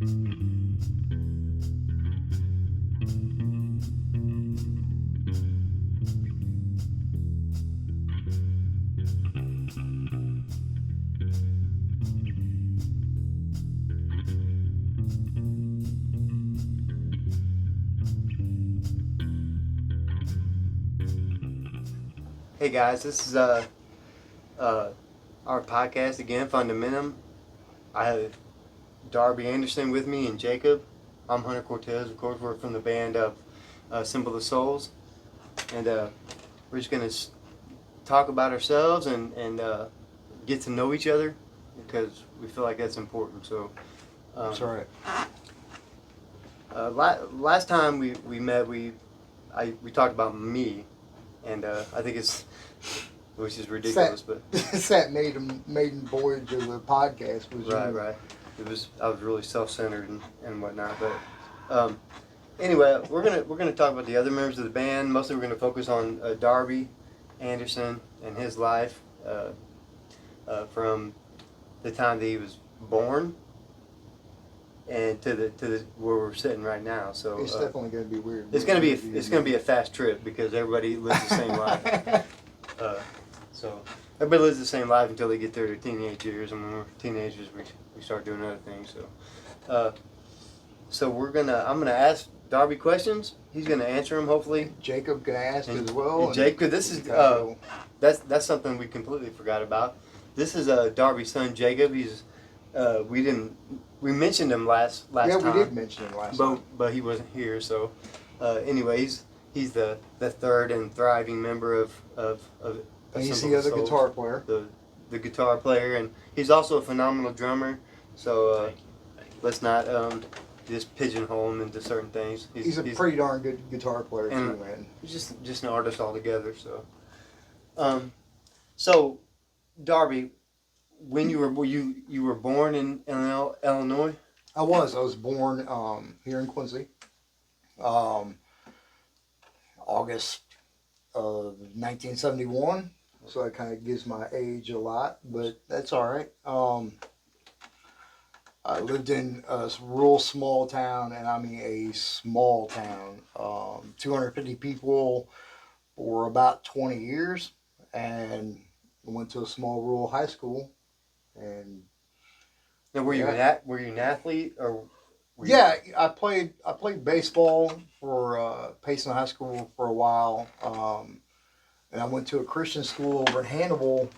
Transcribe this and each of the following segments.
Hey guys, this is our podcast again, Fundamentum. I have Darby Anderson with me and Jacob. I'm Hunter Cortez. Of course, we're from the band of Symbol of Souls, and we're just gonna talk about ourselves and get to know each other because we feel like that's important. So, That's right. Last time we met, we talked about me. And I think which is ridiculous, but it's that maiden voyage of the podcast was right. I was really self-centered and whatnot, but anyway, we're gonna talk about the other members of the band. Mostly, we're gonna focus on Darby Anderson and his life from the time that he was born and to the where we're sitting right now. So it's definitely going to be weird. It's gonna be a fast trip because everybody lives the same life. So everybody lives the same life until they get their teenage years, and when we're teenagers, we start doing other things. So I'm gonna ask Darby questions. He's gonna answer them hopefully. Jacob can ask as well. And Jacob, this is that's something we completely forgot about. This is Darby's son Jacob. He's we mentioned him last time. Yeah, we did mention him last time. But he wasn't here. So anyways, he's the third and thriving member of and he's the other guitar player. The guitar player, and he's also a phenomenal drummer. So let's not just pigeonhole him into certain things. He's a pretty darn good guitar player too, man. He's just an artist altogether. So Darby, when you were born in Illinois? I was born here in Quincy, August of 1971. So that kind of gives my age a lot, but that's all right. I lived in a real small town, and I mean a small town, 250 people for about 20 years, and went to a small rural high school. And now, were you an athlete or? I played baseball for Payson High School for a while, and I went to a Christian school over in Hannibal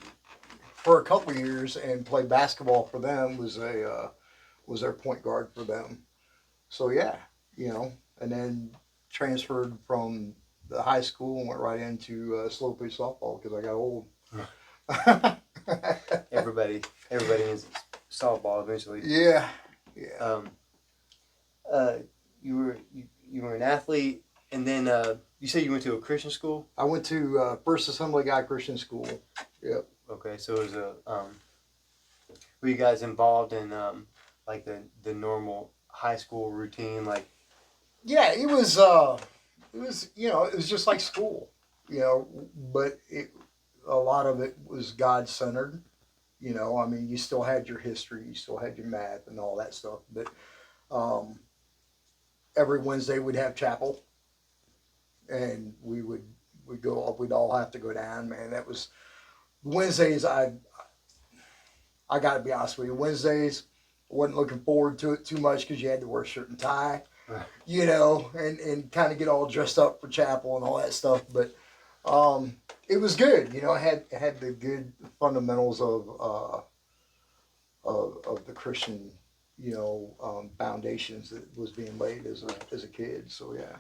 for a couple of years and played basketball for them. Was their point guard for them. So and then transferred from the high school and went right into slow pitch softball because I got old. Everybody is softball eventually. Yeah. You were an athlete, and then you said you went to a Christian school. I went to First Assembly God Christian School. Yep. Okay, so it was were you guys involved in like the normal high school routine, like? Yeah, it was it was just like school, but a lot of it was God centered. I mean, you still had your history, you still had your math and all that stuff, but every Wednesday we'd have chapel, and we'd all have to go down. Man, that was Wednesdays. I got to be honest with you, Wednesdays I wasn't looking forward to it too much because you had to wear a shirt and tie, Right. And kind of get all dressed up for chapel and all that stuff, but. It was good, it had the good fundamentals of the Christian, foundations that was being laid as a kid. So yeah,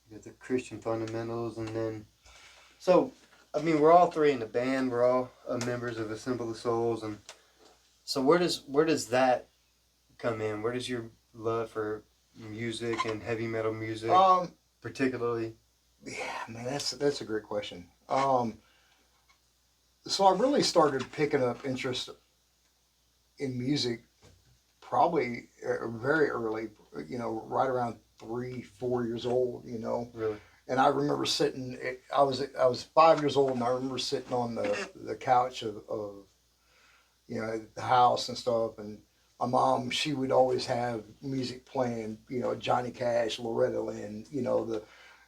You got the Christian fundamentals, and then so I mean we're all three in the band. We're all members of the Symbol of Souls, and so where does that come in? Where does your love for music and heavy metal music, particularly? Yeah, man, that's a great question. So I really started picking up interest in music probably very early, right around 3-4 years old, Really? And I remember I was 5 years old, and I remember sitting on the couch of the house and stuff, and my mom, she would always have music playing, you know, Johnny Cash, Loretta Lynn, you know, the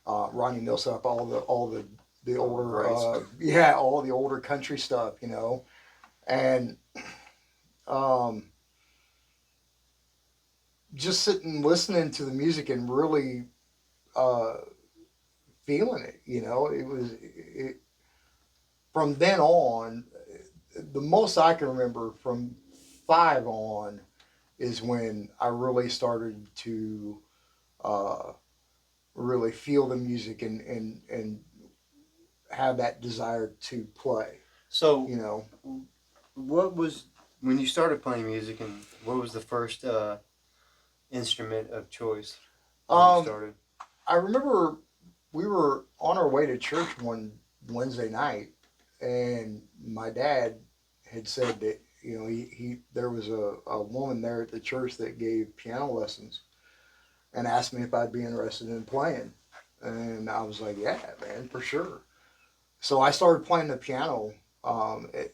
Ronnie Millsap, the Oh, older, great. yeah, all the older country stuff, you know, and um, just sitting listening to the music and really uh, feeling it, you know, from then on. The most I can remember from five on is when I really started to uh, really feel the music and have that desire to play. So, You know, what was when you started playing music, and what was the first instrument of choice when you um, started? I remember we were on our way to church one Wednesday night, and my dad had said that you know he there was a woman there at the church that gave piano lessons and asked me if I'd be interested in playing. And I was like, yeah, man, for sure. So I started playing the piano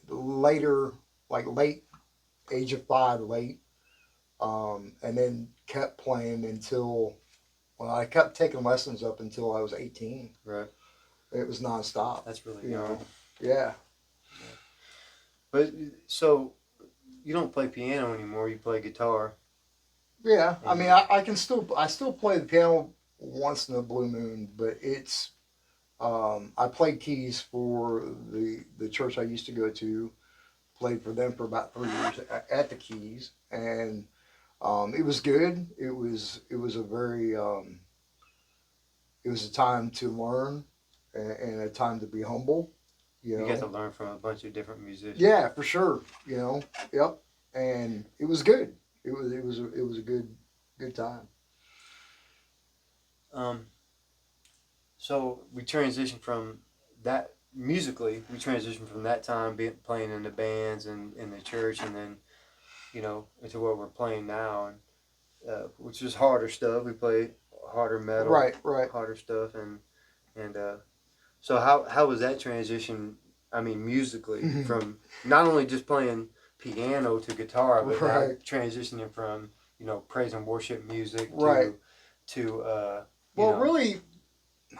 later, like late age of five, late, and then kept playing until, well, I kept taking lessons up until I was 18. Right. It was nonstop, That's really you young. know. Yeah. Yeah. But so you don't play piano anymore. You play guitar. Yeah. I And mean, I still play the piano once in a blue moon, but I played keys for the church I used to go to. Played for them for about 3 years at the keys, and it was good. It was a very it was a time to learn and a time to be humble. You you got to know. learn from a bunch of different musicians. Yeah, for sure. You know. Yep. And it was good. It was a good time. Um, so we transitioned from that musically. We transitioned from that time being playing in the bands and in the church, and then into what we're playing now, and which is harder stuff. We play harder metal, Right. Right. harder stuff, and so how was that transition? I mean, musically, from not only just playing piano to guitar, but now Right. transitioning from praise and worship music Right. to Well, really,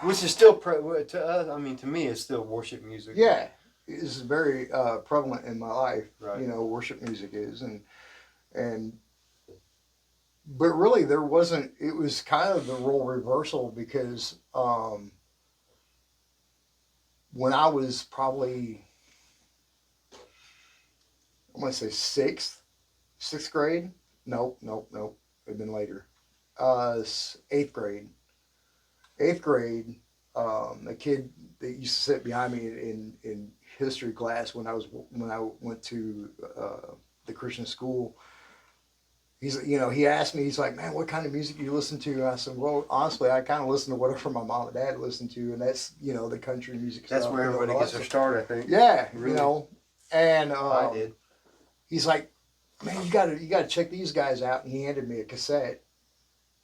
which is still to us. I mean, to me, it's still worship music. yeah, it's very prevalent in my life. Right. You know, worship music is, and but really there wasn't. It was kind of the role reversal because when I was probably, I'm gonna say sixth grade. Nope, nope, nope. It'd been later. Eighth grade. Eighth grade. A kid that used to sit behind me in history class when I went to the Christian school. He asked me, he's like, man, what kind of music do you listen to? And I said, well, honestly, I kind of listen to whatever my mom and dad listened to, and that's, the country music That's stuff. where everybody gets their start, I think. Yeah, Really? And I did. he's like, man, you gotta check these guys out. And he handed me a cassette.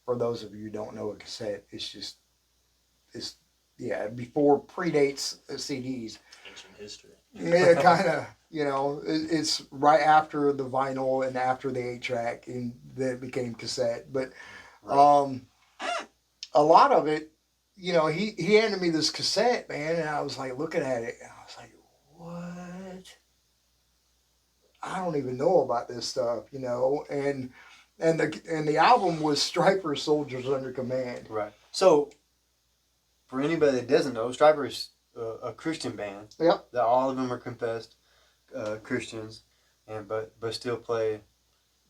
For those of you who don't know a cassette, it's yeah, before predates CDs. Ancient history. Yeah, kind of. It's right after the vinyl and after the 8-track, and then it became cassette. But Right. a lot of it, he handed me this cassette, man, and I was like looking at it, and I was like, what? I don't even know about this stuff, and the album was Stryper Soldiers Under Command. Right. So, for anybody that doesn't know, Striper is a Christian band. Yep. That all of them are confessed Christians, but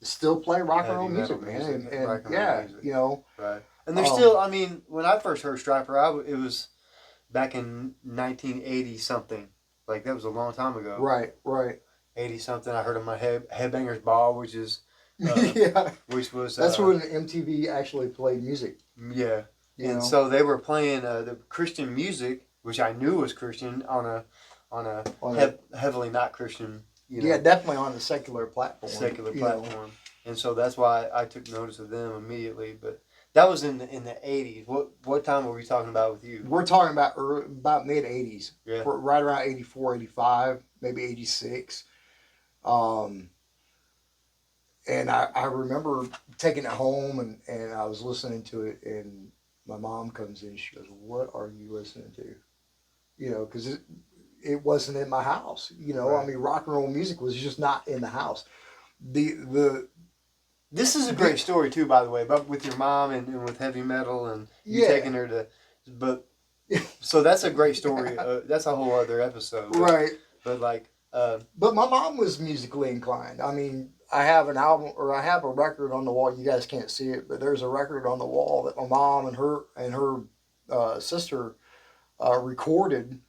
Still play rock and heavy roll metal music, man, music, and rock and roll yeah, music. you know. Right. And they're still. I mean, when I first heard Striper, it was back in 1980 something. Like that was a long time ago. Right. 80 something. I heard of my Headbangers Ball, which is Yeah. which was That's when MTV actually played music. yeah. You And know? so they were playing the Christian music, which I knew was Christian, on a heavily not Christian, Yeah, definitely on the secular platform. secular platform. And so that's why I took notice of them immediately. But that was in the 80s. What time were we talking about with you? We're talking about mid 80s. Yeah. Right around 84, 85, maybe 86. and I remember taking it home and I was listening to it, and my mom comes in. She goes, "What are you listening to?" You know, because it wasn't in my house. You know, I Right. mean, rock and roll music was just not in the house. The This is a great story too, by the way, but with your mom and with heavy metal and you yeah, taking her to, but so that's a great story. That's a whole other episode. right. But like, But my mom was musically inclined. I mean, I have an album or I have a record on the wall. You guys can't see it, but there's a record on the wall that my mom and her sister recorded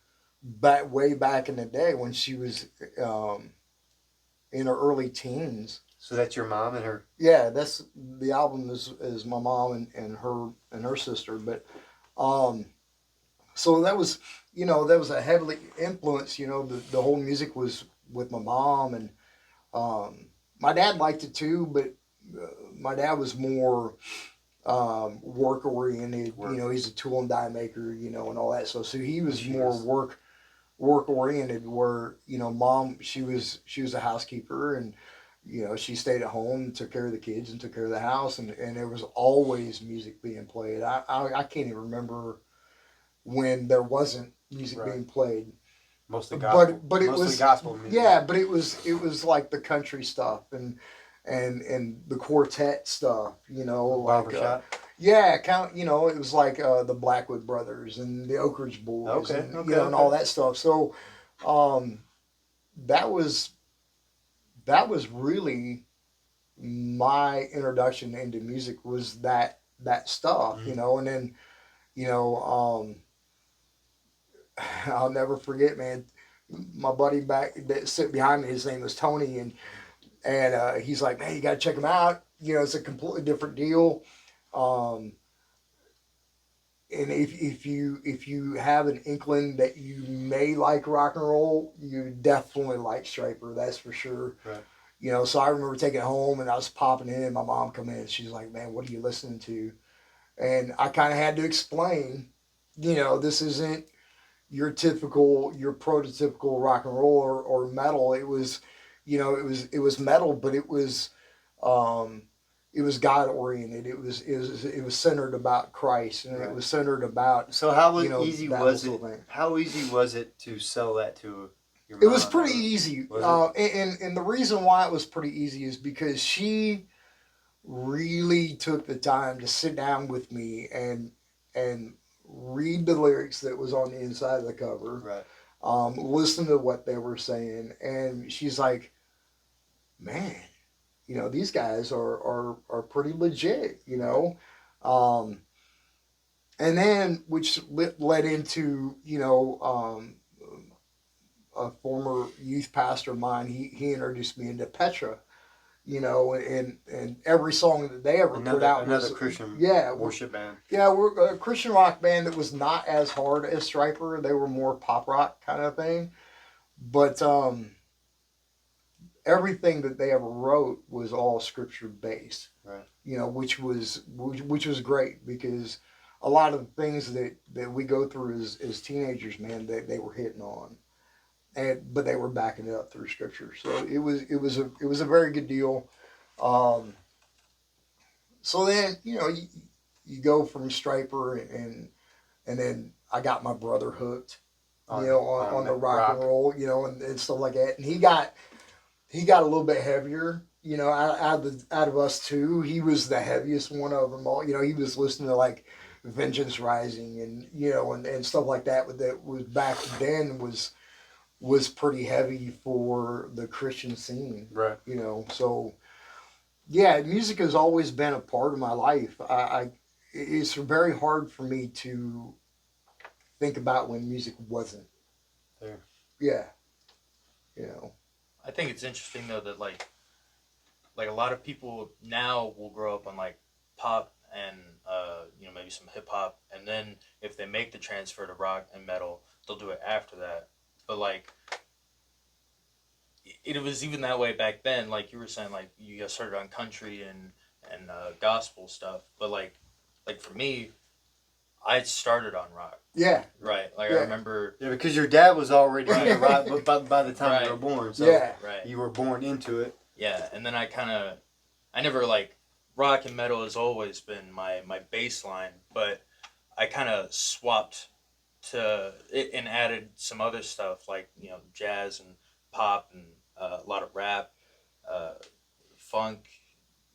back way back in the day when she was um, in her early teens. so that's your mom and her. Yeah, that's the album is my mom and her sister. But um, so that was that was a heavily influence. You know, the whole music was with my mom and my dad liked it too, but my dad was more work oriented. You know, he's a tool and die maker. You know, and all that. So he was more work oriented. Where mom she was a housekeeper and she stayed at home, took care of the kids, and took care of the house, and there was always music being played. I can't even remember when there wasn't music Right. being played. Mostly gospel. But it mostly was gospel music. yeah, but it was like the country stuff and the quartet stuff, like Barbershop. yeah, it was like the Blackwood Brothers and the Oak Ridge Boys Okay, and okay, and all that stuff. So um, that was really my introduction into music was that stuff, Mm-hmm. and then you know I'll never forget, man. My buddy back that sit behind me, his name was Tony, and he's like, man, you got to check him out. It's a completely different deal. Um, and if you have an inkling that you may like rock and roll, you definitely like Striper. That's for sure. Right. So I remember taking it home and I was popping in. And my mom come in and she's like, man, what are you listening to? And I kind of had to explain, this isn't your prototypical rock and roll or metal. It was, it was metal, but um, it was God oriented. It was centered about Christ, and Right. it was centered about So how easy that was whole it? thing. How easy was it to sell that to your It mom? was pretty easy, Was and the reason why it was pretty easy is because she really took the time to sit down with me and read the lyrics that was on the inside of the cover, Right. listen to what they were saying, and she's like, man, these guys are pretty legit, um, and then which led into a former youth pastor of mine. He introduced me into Petra, and every song that they ever put out another was Christian yeah worship band. yeah we're a Christian rock band that was not as hard as Striper. They were more pop rock kind of thing, but everything that they ever wrote was all scripture based. Right. Which was great because a lot of the things that we go through as teenagers, man, they were hitting on, but they were backing it up through scripture. So it was a very good deal. Um, so then you go from Striper and then I got my brother hooked, on the rock and roll, and stuff like that, and he got a little bit heavier. Out of us two, he was the heaviest one of them all. He was listening to like Vengeance Rising and and stuff like that. That was back then was pretty heavy for the Christian scene. Right. So yeah, music has always been a part of my life. It's very hard for me to think about when music wasn't. There. Yeah, I think it's interesting though that like a lot of people now will grow up on like pop and maybe some hip hop, and then if they make the transfer to rock and metal, they'll do it after that. But like it was even that way back then. Like you were saying, like you got started on country and gospel stuff. But like for me, I started on rock. Yeah. Right. Like Yeah. I remember. Yeah, because your dad was already Right. into rock by the time you Right. were born. So Yeah. Right. you were born into it. Yeah, and then I kind of I never like rock and metal has always been my baseline, but I kind of swapped to it and added some other stuff like jazz and pop and a lot of rap, uh, funk,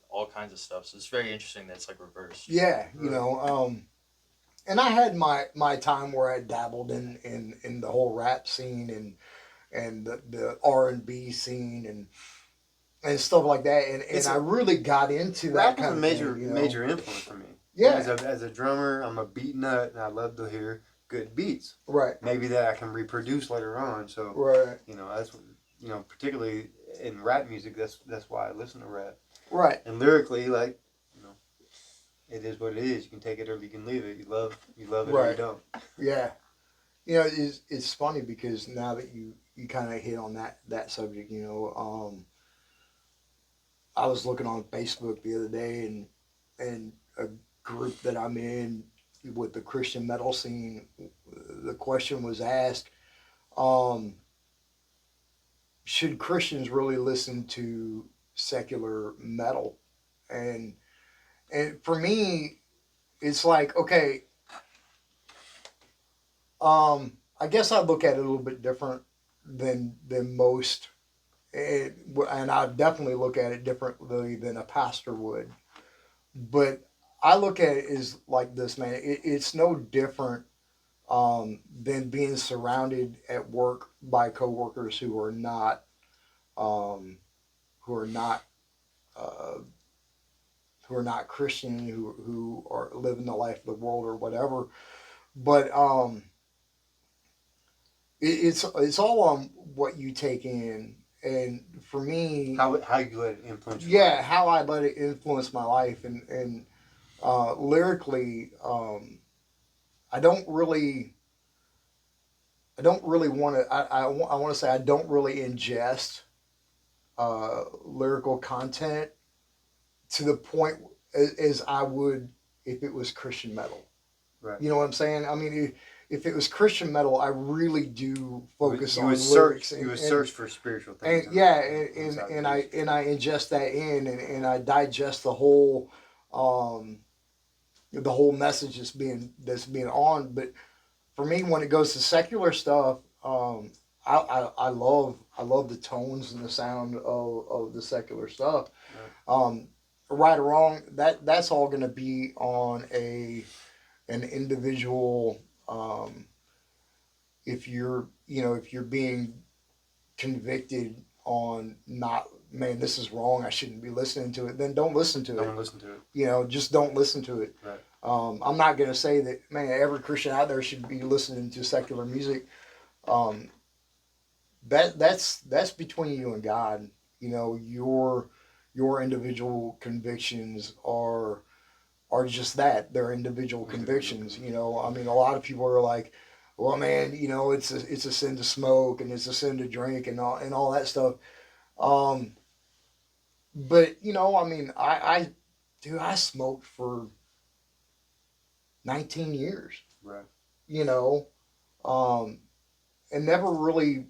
all kinds of stuff. So it's very interesting that it's like reversed. Yeah, Right. and I had my time where I dabbled in the whole rap scene and the R&B scene and stuff like that, and It's I a, really got into that rap was a kind of thing, major influence for me. Yeah, As a drummer, I'm a beat nut, and I love to hear good beats. right, Maybe that I can reproduce later on. So, right, that's particularly in rap music. That's why I listen to rap. right, And lyrically, like, you know, it is what it is. You can take it or you can leave it. You love it or you right, don't. yeah. It's funny because now that you kind of hit on that subject, I was looking on Facebook the other day and a group that I'm in with the Christian metal scene, the question was asked, um, should Christians really listen to secular metal? And and for me, it's like, okay, I guess I look at it a little bit different than most, and I definitely look at it differently than a pastor would. But I look at it as like this, man. It's no different than being surrounded at work by coworkers um, who are not uh, who are not Christian, who are living the life of the world or whatever. But it's all on what you take in, and for me, How you let it influence your yeah, life. how I let it influence my life, and lyrically, I don't really I don't really want to. I want to say I don't really ingest lyrical content to the point as I would if it was Christian metal. Right. You know what I'm saying? I mean, if it was Christian metal, I really do focus You would on lyrics search for spiritual and things yeah, inside the and music. I ingest that in and I digest um, the whole message that's being on. But for me, when it goes to secular stuff, I love the tones and the sound of the secular stuff. Right. Right or wrong, that's all going to be on an individual. Um, if you're being convicted on not, man, this is wrong, I shouldn't be listening to it, then don't listen to it. Don't listen to it. Just don't listen to it. Right. I'm not going to say that, man, every Christian out there should be listening to secular music. Um, that's between you and God. Your individual convictions are just that. They're individual Individual convictions. conviction. I mean, a lot of people are like, well, man, it's a sin to smoke and it's a sin to drink and all that stuff. Um, but I mean, dude, I smoked for 19 years. Right. You know, um, and never really,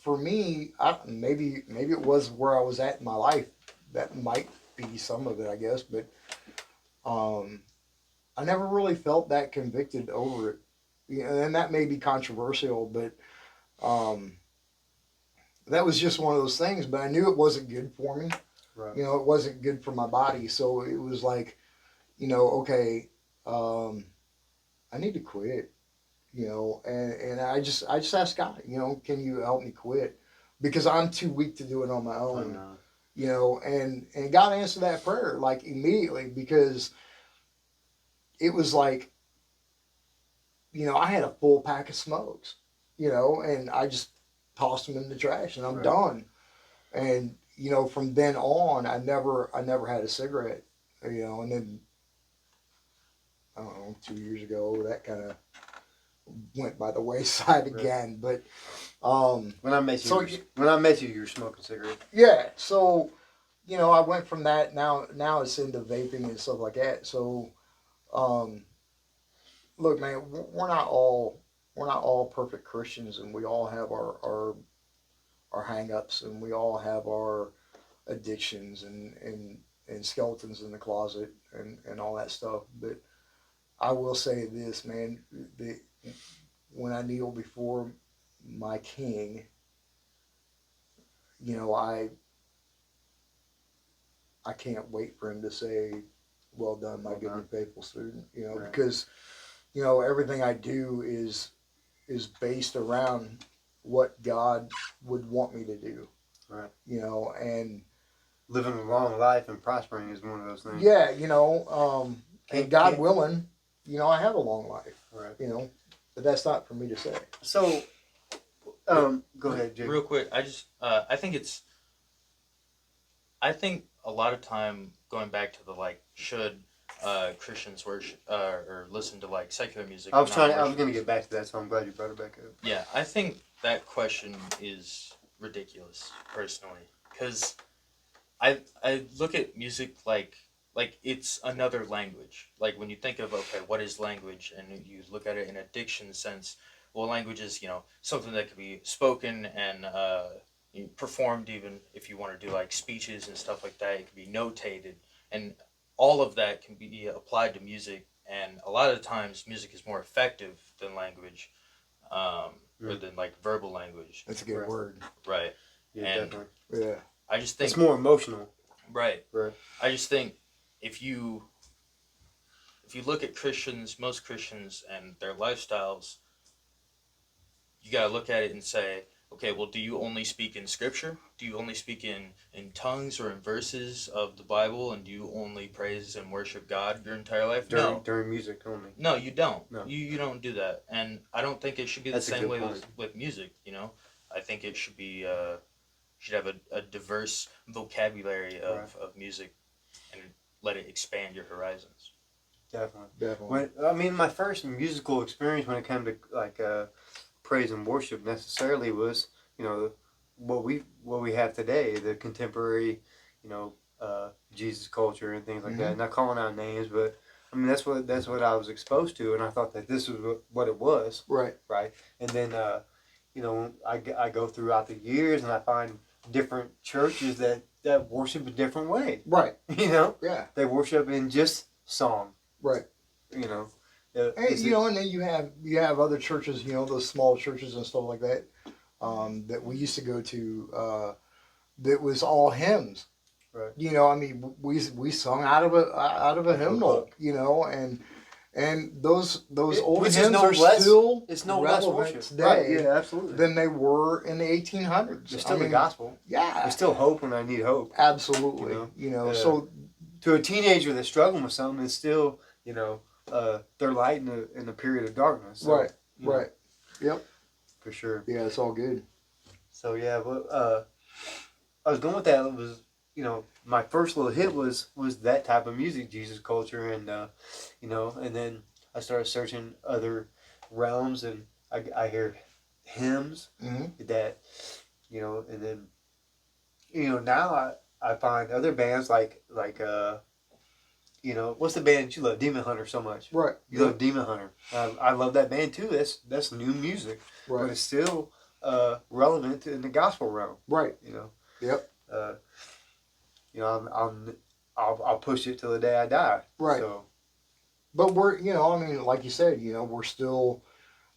for me, maybe it was where I was at in my life. That might be some of it, I guess. But um, I never really felt that convicted over it. And that may be controversial, but um, that was just one of those things. But I knew it wasn't good for me. Right. It wasn't good for my body. So it was like, okay, um, I need to quit. And I just asked God, can you help me quit? Because I'm too weak to do it on my I own. know. And God answered that prayer like immediately because it was like, I had a full pack of smokes, and I just tossed them in the trash and I'm Right. done. And from then on, I never had a cigarette. And then I don't know, 2 years ago, that kind of went by the wayside Right. again. But When I met you, so you were smoking cigarettes. yeah, so I went from that. Now it's into vaping and stuff like that. So um, look, man, we're not all perfect Christians, and we all have our hang-ups, and we all have our addictions, and and skeletons in the closet and all that stuff. But I will say this, man, when I kneel before my King, you know, I can't wait for him to say, "Well done, my good and faithful student." You know, Right. because you know everything I do is based around what God would want me to do. Right. You know, and living a long life and prospering is one of those things. yeah, you know, and God willing, you know, I have a long life. Right. You know, but that's not for me to say. So, go ahead, Jake. Real quick, I think a lot of time going back to the like should Christians worship or listen to like secular music. I was going to get back to that, so I'm glad you brought it back up. Yeah, I think that question is ridiculous personally, because I look at music like it's another language. Like when you think of, okay, what is language, and you look at it in a diction sense. Well, language is, you know, something that could be spoken and performed, even if you want to do like speeches and stuff like that. It can be notated, and all of that can be applied to music. And a lot of the times, music is more effective than language, or than like verbal language. That's a good Right. word. Right. Yeah, And definitely. Yeah. I just think It's more emotional. right. Right. I just think if you look at Christians, most Christians and their lifestyles, you gotta look at it and say, okay, well, do you only speak in Scripture? Do you only speak in tongues or in verses of the Bible? And do you only praise and worship God your entire life? During music only. No, you don't. No. You don't do that. And I don't think it should be That's a the same good way point. with music, you know? I think it should be, should have a diverse vocabulary of music and let it expand your horizons. Definitely. I mean, my first musical experience when it came to like praise and worship necessarily was, you know, what we have today, the contemporary, you know, Jesus culture and things like that. Not calling out names, but I mean that's what I was exposed to, and I thought that this was what it was. Right. Right. And then, you know, I go throughout the years and I find different churches that worship a different way. Right. You know. Yeah. They worship in just song. Right. You know. And, you know, and then you have other churches, you know, those small churches and stuff like that, that we used to go to, that was all hymns. Right. You know, I mean, we sung out of a hymnal, you know, and those old hymns are still relevant today. Right. Yeah, absolutely. Than they were in the 1800s. It's still the gospel. Yeah. There's still hope when I need hope. Absolutely. You know, so to a teenager that's struggling with something, it's still, you know, they're light in a period of darkness. So, right. Right. Yep. For sure. Yeah, it's all good. So yeah, but I was going with that. It was, you know, my first little hit was that type of music, Jesus culture, and you know, and then I started searching other realms, and I hear hymns that, you know, and then, you know, now I find other bands like you know, what's the band that you love? Demon Hunter so much. Right. You love Demon Hunter. I love that band too. That's new music, right. But it's still relevant in the gospel realm. Right. You know. Yep. You know, I'll push it till the day I die. Right. So. But we're, you know, I mean, like you said, you know, we're still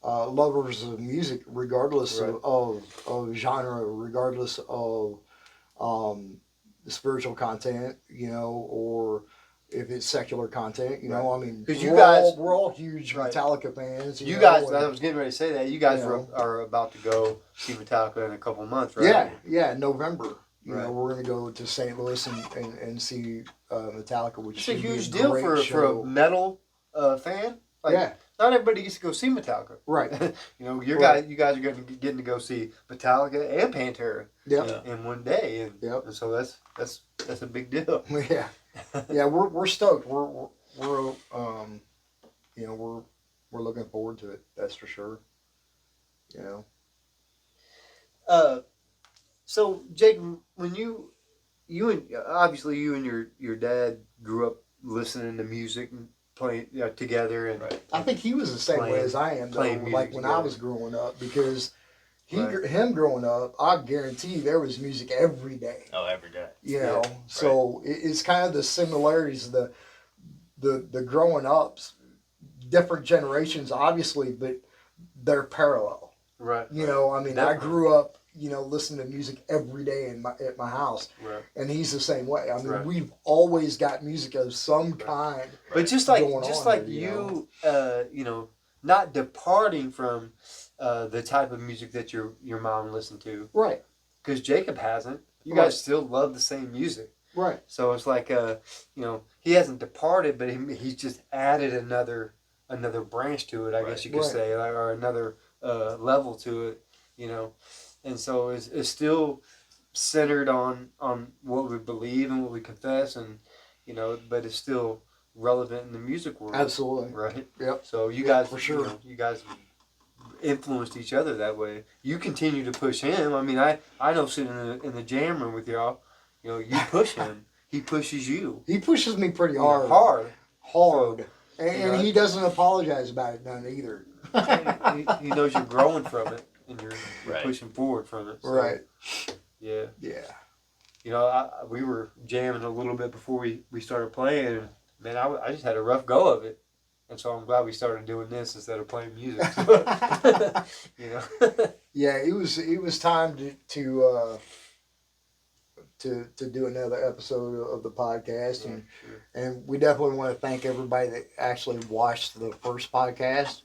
lovers of music, regardless of genre, regardless of the spiritual content, you know, or if it's secular content, you know, I mean, because we're all huge Metallica fans. You guys, I was getting ready to say that. You guys are about to go see Metallica in a couple of months, right? Yeah, in November. You know, we're going to go to St. Louis and see Metallica, which is a huge deal for a metal fan. Like, not everybody gets to go see Metallica. Right. You know, you guys are getting to go see Metallica and Pantera in one day. And so that's a big deal. Yeah. Yeah, we're stoked. We're you know, we're looking forward to it. That's for sure. You know. So Jake, when you and obviously you and your dad grew up listening to music and playing together, and I think he was the same way as I am. Though, like when I was growing up, because Him growing up, I guarantee there was music every day. Oh, every day. You know, so it's kind of the similarities, the growing ups, different generations, obviously, but they're parallel. Right. You know, I mean, Definitely. I grew up, you know, listening to music every day at my house, Right. and he's the same way. I mean, Right. we've always got music of some kind. But just like you know, not departing from the type of music that your mom listened to, Right? because Jacob hasn't. You guys still love the same music, Right? so it's like you know, he hasn't departed, but he's just added another branch to it, I guess you could say, or another level to it, you know, and so it's still centered on what we believe and what we confess, and you know, but it's still relevant in the music world. Absolutely. Right. Yep. So you guys, for sure, you guys influenced each other that way. You continue to push him. I mean, I know sitting in the jam room with y'all, you know, you push him, he pushes you. He pushes me pretty You know, hard. So, and he doesn't apologize about it none either. he knows you're growing from it, and you're pushing forward from it. So, right. Yeah. Yeah. You know, we were jamming a little bit before we started playing, and man, I just had a rough go of it, and so I'm glad we started doing this instead of playing music. You know. Yeah, it was time to do another episode of the podcast, and we definitely want to thank everybody that actually watched the first podcast.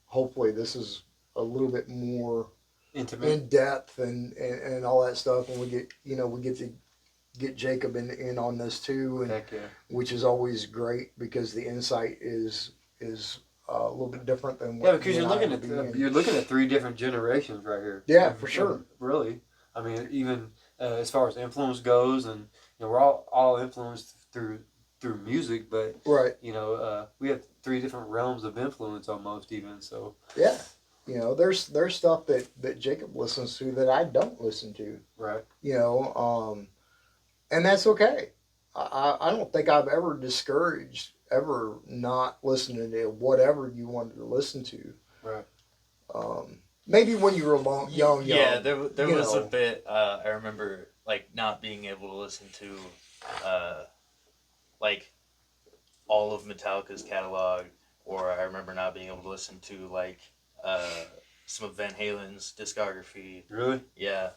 Hopefully, this is a little bit more intimate, in depth, and all that stuff, and we get to get Jacob in on this too, and which is always great because the insight is a little bit different than what because you're looking at 3 different generations right here. Yeah, for sure. Really, I mean, even as far as influence goes, and you know, we're all influenced through music, but you know, we have 3 different realms of influence almost, even so. Yeah. You know, there's stuff that Jacob listens to that I don't listen to. Right. You know, and that's okay. I don't think I've ever discouraged ever not listening to whatever you wanted to listen to. Right. Maybe when you were young. Yeah, there was a bit. I remember like not being able to listen to like all of Metallica's catalog, or I remember not being able to listen to like some of Van Halen's discography. Really? Yeah.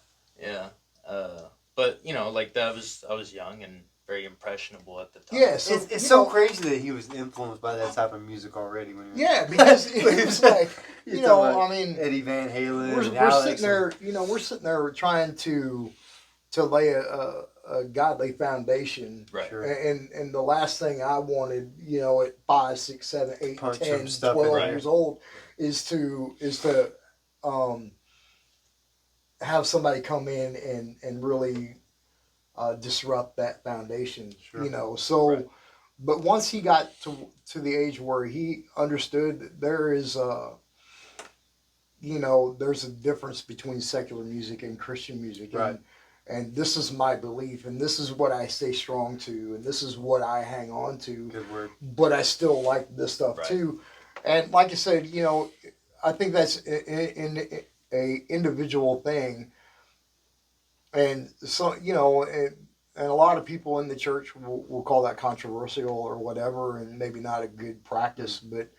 But you know, like I was young and very impressionable at the time. Yeah, so, it's so crazy that he was influenced by that type of music already. When he was, because it was like, you know, I mean, Eddie Van Halen. We're sitting there, you know, we're sitting there trying to lay a godly foundation, right? Sure. And the last thing I wanted, you know, at 5, 6, 7, 8, Punch 10, 12 years old, is to have somebody come in and really disrupt that foundation. Sure. You know, so but once he got to the age where he understood that there is you know, there's a difference between secular music and Christian music, and this is my belief, and this is what I stay strong to, and this is what I hang on to. Good word. But I still like this stuff too, and like I said, you know, I think that's in a individual thing, and so, you know, and a lot of people in the church will call that controversial or whatever, and maybe not a good practice, but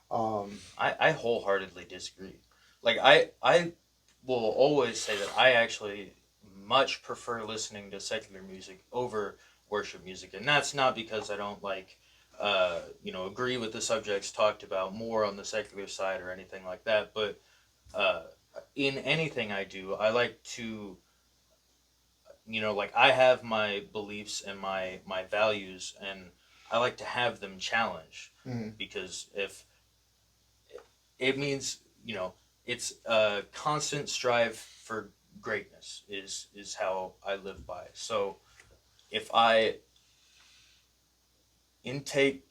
I wholeheartedly disagree. Like I will always say that I actually much prefer listening to secular music over worship music, and that's not because I don't like you know, agree with the subjects talked about more on the secular side or anything like that, but in anything I do, I like to, you know, like I have my beliefs and my values, and I like to have them challenged, because if it means, you know, it's a constant strive for greatness is how I live by. So if I intake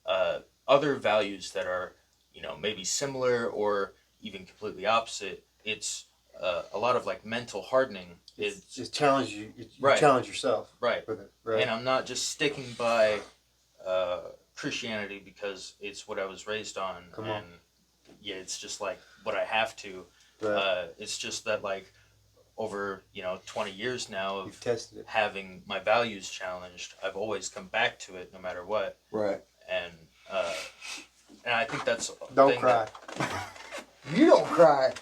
other values that are, you know, maybe similar or even completely opposite, it's a lot of like mental hardening. It's challenge you. You challenge yourself. Right. With it. Right. And I'm not just sticking by Christianity because it's what I was raised on. Come on. Yeah, it's just like what I have to. Right. It's just that like over 20 years now You've of tested it. having my values challenged, I've always come back to it no matter what. Right. And uh, and I think that's a Don't thing cry. You don't cry.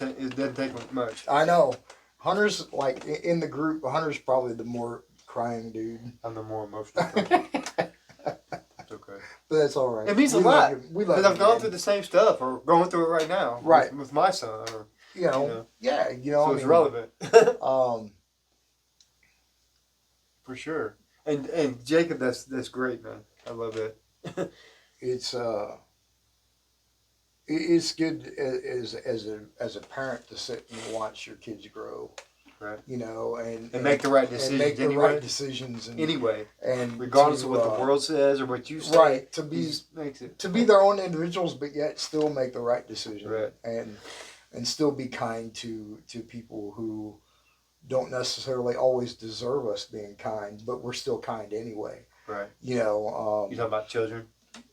It doesn't take much. I know. Hunter's like in the group. Hunter's probably the more crying dude. I'm the more emotional person. It's okay. But that's all right. It means a We lot. love you. We love Because I've you, gone man. through the same stuff, or going through it right now. Right. With my son. Or, You know. know. Yeah. So it's relevant. For sure. And Jacob, that's great, man. I love that. It's it's good as a parent to sit and watch your kids grow. Right. You know, and make the right decisions. And make the anyway. right decisions. And, Anyway. and Regardless to, of what the world says or what you say. Right. To be their own individuals, but yet still make the right decision. Right. And still be kind to people who don't necessarily always deserve us being kind, but we're still kind anyway. Right. You know. You talking about children?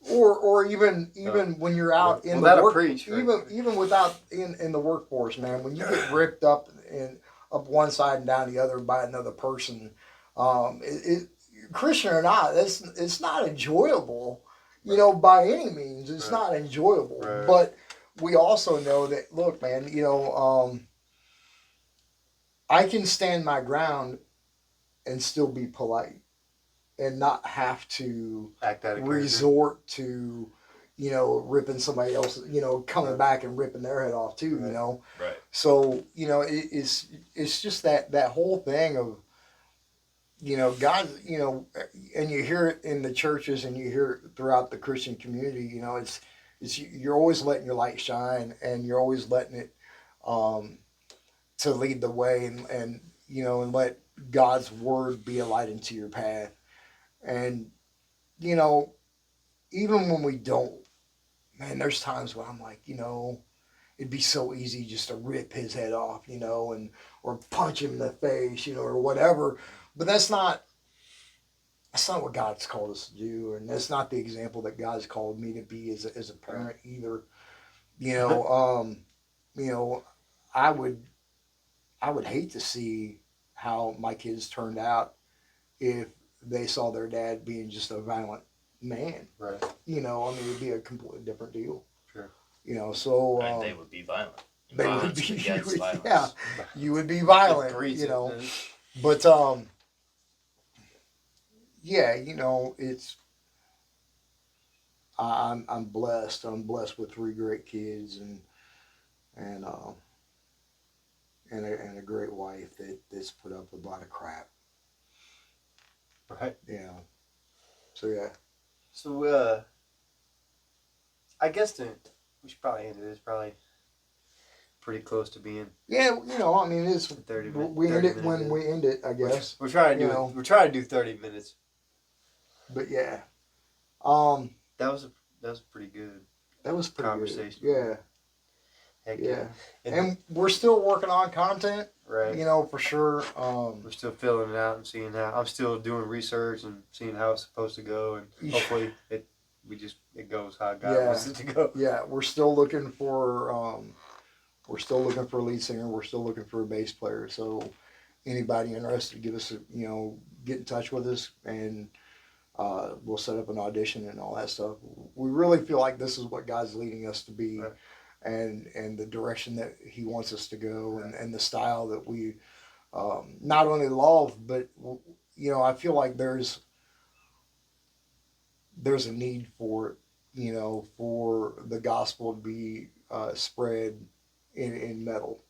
Or even when you're out in the work, preach, right? even without in the workforce, man, when you get ripped up up one side and down the other by another person, Christian or not, it's not enjoyable, you know, by any means. It's not enjoyable, but we also know that, look, man, you know, I can stand my ground and still be polite. And not have to resort to, you know, ripping somebody else, you know, coming back and ripping their head off too, you know. Right. So, you know, it's just that whole thing of, you know, God, you know, and you hear it in the churches and you hear it throughout the Christian community, you know, it's you're always letting your light shine and you're always letting it to lead the way and you know, and let God's word be a light into your path. And, you know, even when we don't, man, there's times when I'm like, you know, it'd be so easy just to rip his head off, you know, or punch him in the face, you know, or whatever. But that's not what God's called us to do. And that's not the example that God's called me to be as a parent either. You know, I would hate to see how my kids turned out if they saw their dad being just a violent man. Right. You know, I mean, it'd be a completely different deal. Sure. You know, so they would be violent. They would be, violence. yeah, you would be violent. You know, but yeah, you know, it's I'm blessed. I'm blessed with 3 great kids and a great wife that's put up with a lot of crap. Right. You know. So yeah. So I guess we should probably end it. It's probably pretty close to being. Yeah, you know, I mean, it's 30 minutes. We end it when we end it, I guess. We're trying to do. We're trying to do 30 minutes. But yeah, that was pretty good. That was pretty conversation. Good. Yeah. Heck yeah. And we're still working on content. Right. You know, for sure. We're still filling it out and seeing how. I'm still doing research and seeing how it's supposed to go, and hopefully it goes how God wants it to go. Yeah, we're still looking for a lead singer. We're still looking for a bass player. So anybody interested, give us get in touch with us, and we'll set up an audition and all that stuff. We really feel like this is what God's leading us to be. Right. And the direction that he wants us to go, and the style that we not only love, but I feel like there's a need for it, for the gospel to be spread in metal,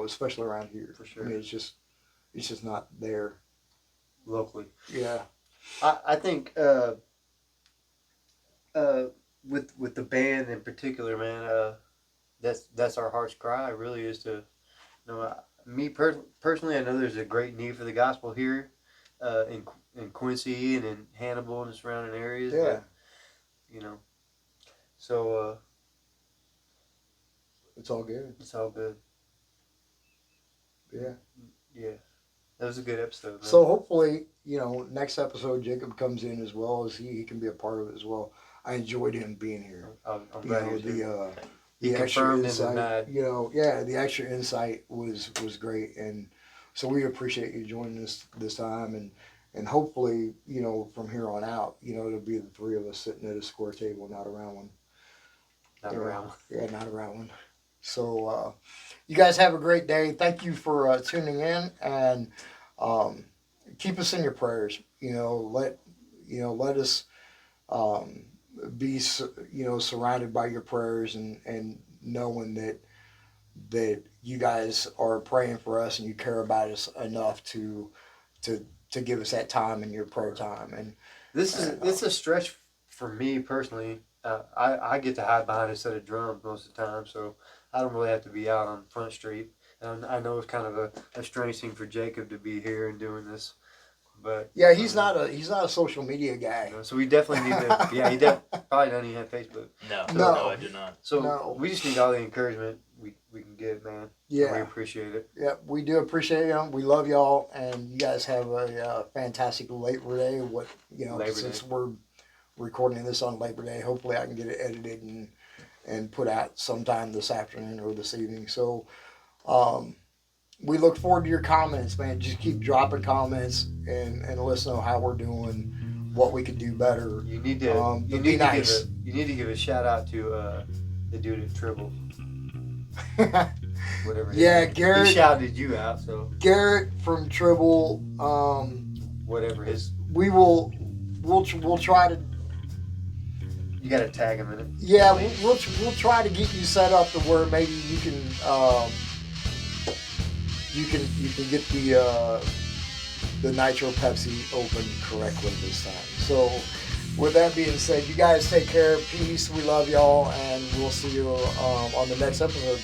especially around here. For sure. I mean, it's just not there locally. Yeah, I think with the band in particular, man. That's our heart's cry. Really is to, me personally, I know there's a great need for the gospel here, in Quincy and in Hannibal and the surrounding areas. Yeah. But, so it's all good. It's all good. Yeah. Yeah. That was a good episode, man. So hopefully, next episode Jacob comes in as well as he can be a part of it as well. I enjoyed him being here. I'm glad he was here. He the extra confirmed and insight. denied. You know, yeah, the extra insight was great, and so we appreciate you joining us this time, and hopefully, you know, from here on out, you know, it'll be the three of us sitting at a square table, not around one. Not around. Yeah, not around one. So, you guys have a great day. Thank you for tuning in, and keep us in your prayers. You know, let us be surrounded by your prayers, and knowing that you guys are praying for us and you care about us enough to give us that time in your prayer time. And This is a stretch for me personally. I get to hide behind a set of drums most of the time, so I don't really have to be out on Front Street. And I know it's kind of a strange thing for Jacob to be here and doing this, but yeah, he's not a social media guy. you know, so we definitely need to. Yeah, he probably doesn't even have Facebook. No, I do not. So we just need all the encouragement we can get, man. Yeah, and we appreciate it. Yeah, we do appreciate you. We love y'all, and you guys have a fantastic Labor Day. Since we're recording this on Labor Day, hopefully I can get it edited and put out sometime this afternoon or this evening. So, we look forward to your comments, man. Just keep dropping comments and let us know how we're doing, what we could do better. You need to you need to give a shout out to the dude at Tribble. Whatever. Yeah, Garrett. He shouted you out, so Garrett from Tribble. Whatever his. We'll try to. You gotta tag him in it. Yeah, we'll try to get you set up to where maybe you can get the Nitro Pepsi open correctly this time. So, with that being said, you guys take care. Peace. We love y'all, and we'll see you on the next episode.